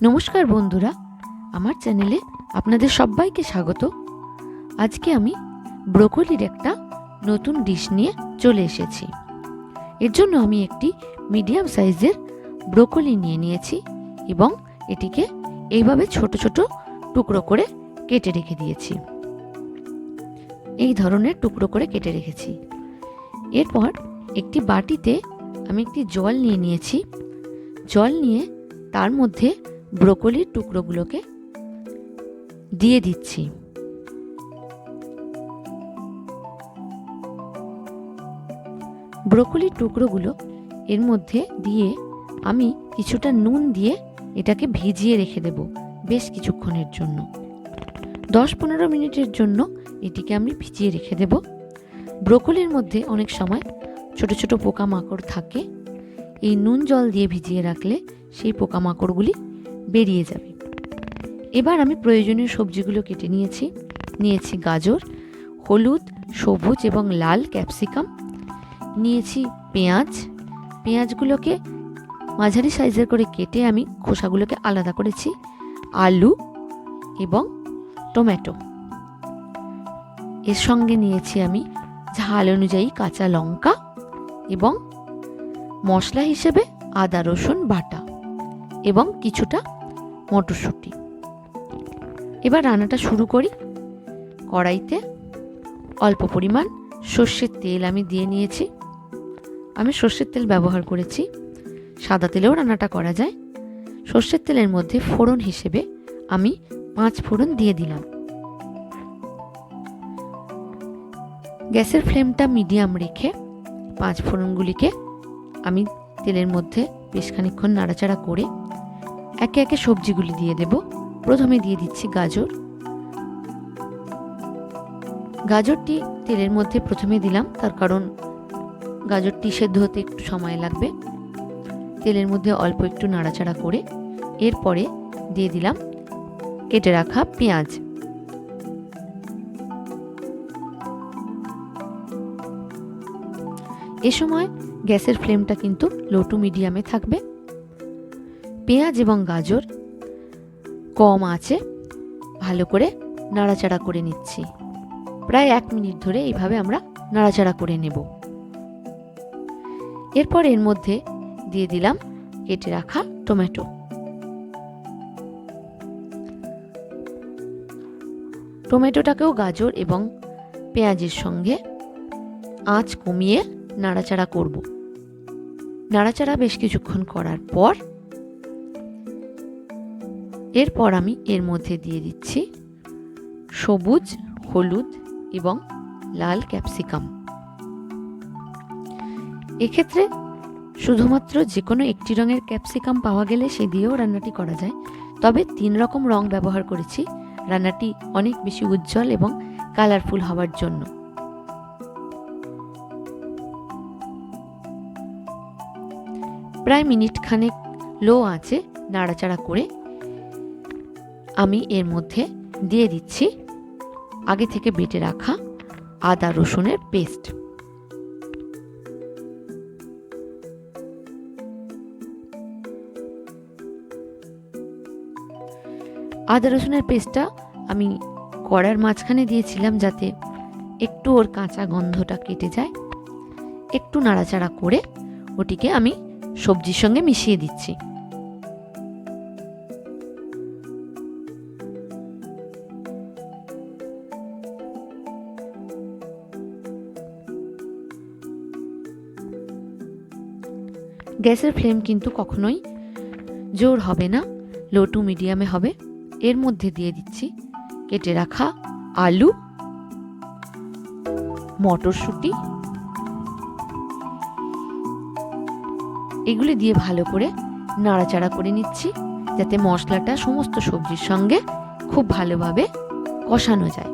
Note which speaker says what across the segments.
Speaker 1: নমস্কার বন্ধুরা, আমার চ্যানেলে আপনাদের সবাইকে স্বাগত। আজকে আমি ব্রোকলির একটা নতুন ডিশ নিয়ে চলে এসেছি। এর জন্য আমি একটি মিডিয়াম সাইজের ব্রোকলি নিয়ে নিয়েছি এবং এটিকে এইভাবে ছোট ছোট টুকরো করে কেটে রেখে দিয়েছি। এই ধরনের টুকরো করে কেটে রেখেছি। এরপর একটি বাটিতে আমি একটি জল নিয়ে নিয়েছি। জল নিয়ে তার মধ্যে ব্রোকলির টুকরোগুলোকে দিয়ে দিচ্ছি। ব্রোকলির টুকরোগুলো এর মধ্যে দিয়ে আমি কিছুটা নুন দিয়ে এটাকে ভিজিয়ে রেখে দেব বেশ কিছুক্ষণের জন্য। 10-15 মিনিটের জন্য এটিকে আমি ভিজিয়ে রেখে দেব। ব্রোকলির মধ্যে অনেক সময় ছোট ছোট পোকামাকড় থাকে। এই নুন জল দিয়ে ভিজিয়ে রাখলে সেই পোকামাকড়গুলি বেরিয়ে যাবে। এবার আমি প্রয়োজনীয় সবজিগুলো কেটে নিয়েছি গাজর, হলুদ, সবুজ এবং লাল ক্যাপসিকাম, নিয়েছি পেঁয়াজগুলোকে মাঝারি সাইজের করে কেটে আমি খোসাগুলোকে আলাদা করেছি, আলু এবং টমেটো। এর সঙ্গে নিয়েছি আমি ঝাল অনুযায়ী কাঁচা লঙ্কা এবং মশলা হিসেবে আদা রসুন বাটা এবং কিছুটা মটরশুঁটি। এবার রান্নাটা শুরু করি। কড়াইতে অল্প পরিমাণ সর্ষের তেল আমি দিয়ে নিয়েছি। আমি সর্ষের তেল ব্যবহার করেছি, সাদা তেলেও রান্নাটা করা যায়। সর্ষের তেলের মধ্যে ফোড়ন হিসেবে আমি 5 ফোড়ন দিয়ে দিলাম। গ্যাসের ফ্লেমটা মিডিয়াম রেখে 5 ফোড়নগুলিকে আমি তেলের মধ্যে বেশ খানিকক্ষণ নাড়াচাড়া করে একে একে সবজিগুলি দিয়ে দেব। প্রথমে দিয়ে দিচ্ছি গাজরটি তেলের মধ্যে প্রথমে দিলাম, তার কারণ গাজরটি সেদ্ধ হতে একটু সময় লাগবে। তেলের মধ্যে অল্প একটু নাড়াচাড়া করে এরপরে দিয়ে দিলাম কেটে রাখা পেঁয়াজ। এ সময় গ্যাসের ফ্লেমটা কিন্তু লো টু মিডিয়ামে থাকবে। পেঁয়াজ এবং গাজর কম আঁচে ভালো করে নাড়াচাড়া করে নিচ্ছি। প্রায় 1 মিনিট ধরে এইভাবে আমরা নাড়াচাড়া করে নেব। এরপর এর মধ্যে দিয়ে দিলাম কেটে রাখা টমেটো। টমেটোটাকেও গাজর এবং পেঁয়াজের সঙ্গে আঁচ কমিয়ে নাড়াচাড়া করব। নাড়াচাড়া বেশ কিছুক্ষণ করার পর এরপর আমি এর মধ্যে দিয়ে দিচ্ছি সবুজ, হলুদ এবং লাল ক্যাপসিকাম। এক্ষেত্রে শুধুমাত্র যে কোনো একটি রঙের ক্যাপসিকাম পাওয়া গেলে সে দিয়েও রান্নাটি করা যায়, তবে 3 রকম রং ব্যবহার করেছি রান্নাটি অনেক বেশি উজ্জ্বল এবং কালারফুল হওয়ার জন্য। প্রায় মিনিট খানেক লো আঁচে নাড়াচাড়া করে আমি এর মধ্যে দিয়ে দিচ্ছি আগে থেকে বেটে রাখা আদা রসুনের পেস্ট। আদা রসুনের পেস্টটা আমি কড়ার মাঝখানে দিয়েছিলাম যাতে একটু ওর কাঁচা গন্ধটা কেটে যায়। একটু নাড়াচাড়া করে ওটিকে আমি সবজির সঙ্গে মিশিয়ে দিচ্ছি। গ্যাসের ফ্লেম কিন্তু কখনোই জোর হবে না, লো টু মিডিয়ামে হবে। এর মধ্যে দিয়ে দিচ্ছি কেটে রাখা আলু, মটরশুঁটি, এগুলি দিয়ে ভালো করে নাড়াচাড়া করে নিচ্ছি যাতে মশলাটা সমস্ত সবজির সঙ্গে খুব ভালোভাবে কষানো যায়।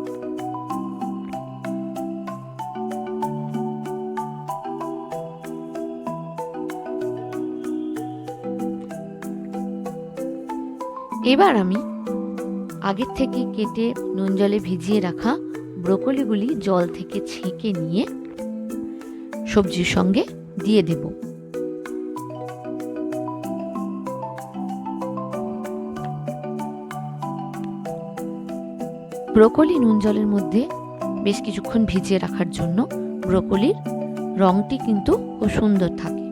Speaker 1: এবার আমি আগের থেকে কেটে নুন জলে ভিজিয়ে রাখা ব্রোকলিগুলি জল থেকে ছেঁকে নিয়ে সবজির সঙ্গে দিয়ে দেব। ব্রোকলি নুন জলের মধ্যে বেশ কিছুক্ষণ ভিজিয়ে রাখার জন্য ব্রোকলির রঙটি কিন্তু খুব সুন্দর থাকে।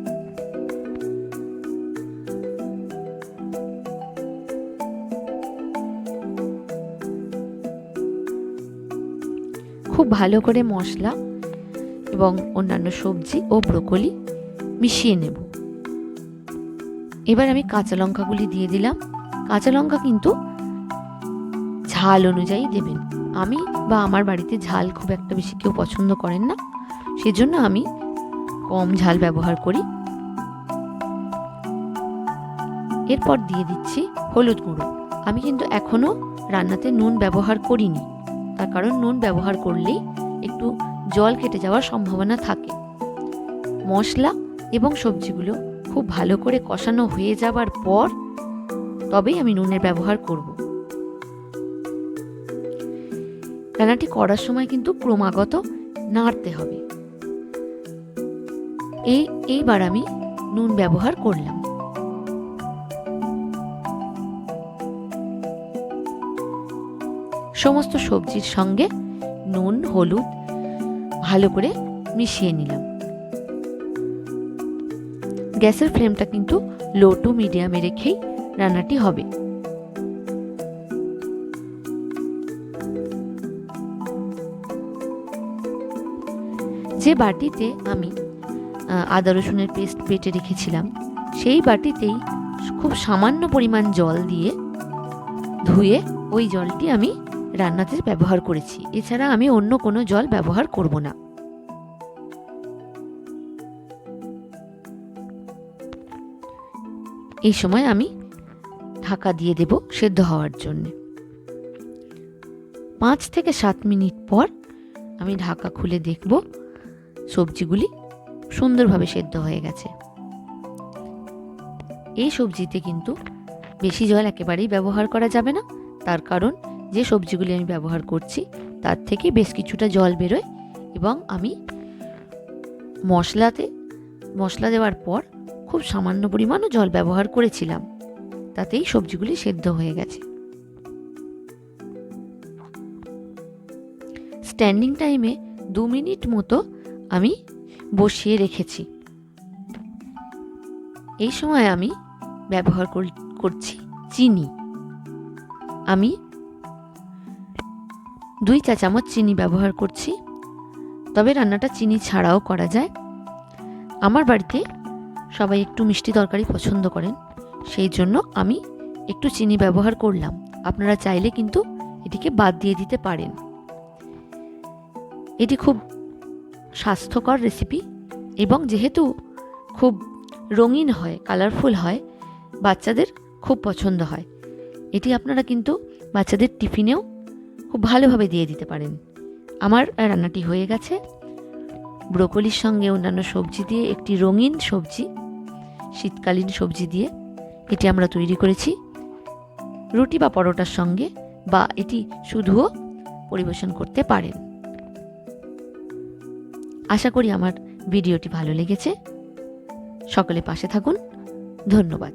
Speaker 1: খুব ভালো করে মশলা এবং অন্যান্য সবজি ও ব্রোকলি মিশিয়ে নেব। এবার আমি কাঁচা লঙ্কাগুলি দিয়ে দিলাম। কাঁচা লঙ্কা কিন্তু ঝাল অনুযায়ী দেবেন। আমি বা আমার বাড়িতে ঝাল খুব একটা বেশি কেউ পছন্দ করেন না, সেজন্য আমি কম ঝাল ব্যবহার করি। এরপর দিয়ে দিচ্ছি হলুদ গুঁড়ো। আমি কিন্তু এখনো রান্নাতে নুন ব্যবহার করিনি, তার কারণ নুন ব্যবহার করলেই একটু জল কেটে যাওয়ার সম্ভাবনা থাকে। মশলা এবং সবজিগুলো খুব ভালো করে কষানো হয়ে যাবার পর তবেই আমি নুনের ব্যবহার করব। রান্নাটি করার সময় কিন্তু ক্রমাগত নাড়তে হবে। এইবার আমি নুন ব্যবহার করলাম। সমস্ত সবজির সঙ্গে নুন হলুদ ভালো করে মিশিয়ে নিলাম। গ্যাসের ফ্লেমটা কিন্তু লো টু মিডিয়ামে রেখেই রান্নাটি হবে। যে বাটিতে আমি আদা রসুনের পেস্ট বেটে রেখেছিলাম, সেই বাটিতেই খুব সামান্য পরিমাণ জল দিয়ে ধুয়ে ওই জলটি আমি রান্নাতে ব্যবহার করেছি। এছাড়া আমি অন্য কোনো জল ব্যবহার করব না। এই সময় আমি ঢাকা দিয়ে দেব সেদ্ধ হওয়ার জন্য। 5 থেকে 7 মিনিট পর আমি ঢাকা খুলে দেখব সবজিগুলি সুন্দরভাবে সেদ্ধ হয়ে গেছে। এই সবজিতে কিন্তু বেশি জল একেবারেই ব্যবহার করা যাবে না, তার কারণ যে সবজিগুলি আমি ব্যবহার করছি তার থেকে বেশ কিছুটা জল বেরোয়, এবং আমি মশলা দেওয়ার পর খুব সামান্য পরিমাণও জল ব্যবহার করেছিলাম, তাতেই সবজিগুলি সেদ্ধ হয়ে গেছে। স্ট্যান্ডিং টাইমে 2 মিনিট মতো আমি বসিয়ে রেখেছি। এই সময় আমি ব্যবহার করছি চিনি। আমি 2 চা চামচ চিনি ব্যবহার করছি, তবে রান্নাটা চিনি ছাড়াও করা যায়। আমার বাড়িতে সবাই একটু মিষ্টি তরকারি পছন্দ করেন, সেই জন্য আমি একটু চিনি ব্যবহার করলাম। আপনারা চাইলে কিন্তু এটিকে বাদ দিয়ে দিতে পারেন। এটি খুব স্বাস্থ্যকর রেসিপি, এবং যেহেতু খুব রঙিন হয়, কালারফুল হয়, বাচ্চাদের খুব পছন্দ হয়। এটি আপনারা কিন্তু বাচ্চাদের টিফিনেও খুব ভালোভাবে দিয়ে দিতে পারেন। আমার রান্নাটি হয়ে গেছে। ব্রোকলির সঙ্গে অন্যান্য সবজি দিয়ে একটি রঙিন সবজি, শীতকালীন সবজি দিয়ে এটি আমরা তৈরি করেছি। রুটি বা পরোটার সঙ্গে, বা এটি শুধুও পরিবেশন করতে পারেন। আশা করি আমার ভিডিওটি ভালো লেগেছে। সকলে পাশে থাকুন। ধন্যবাদ।